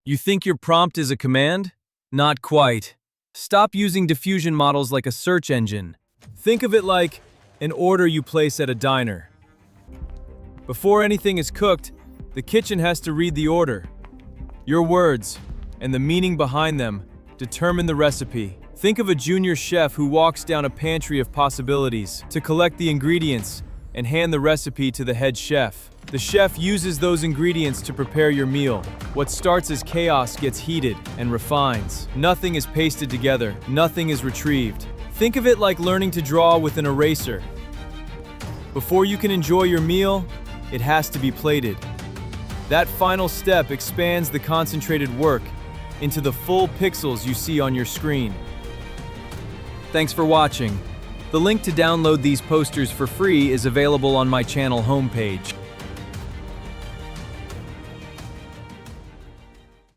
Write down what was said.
You think your prompt is a command? Not quite. Stop using diffusion models like a search engine. Think of it like an order you place at a diner. Before anything is cooked, the kitchen has to read the order. Your words, and the meaning behind them, determine the recipe. Think of a junior chef who walks down a pantry of possibilities to collect the ingredients and hand the recipe to the head chef. The chef uses those ingredients to prepare your meal. What starts as chaos gets heated and refines. Nothing is pasted together, nothing is retrieved. Think of it like learning to draw with an eraser. Before you can enjoy your meal, it has to be plated. That final step expands the concentrated work into the full pixels you see on your screen. Thanks for watching. The link to download these posters for free is available on my channel homepage.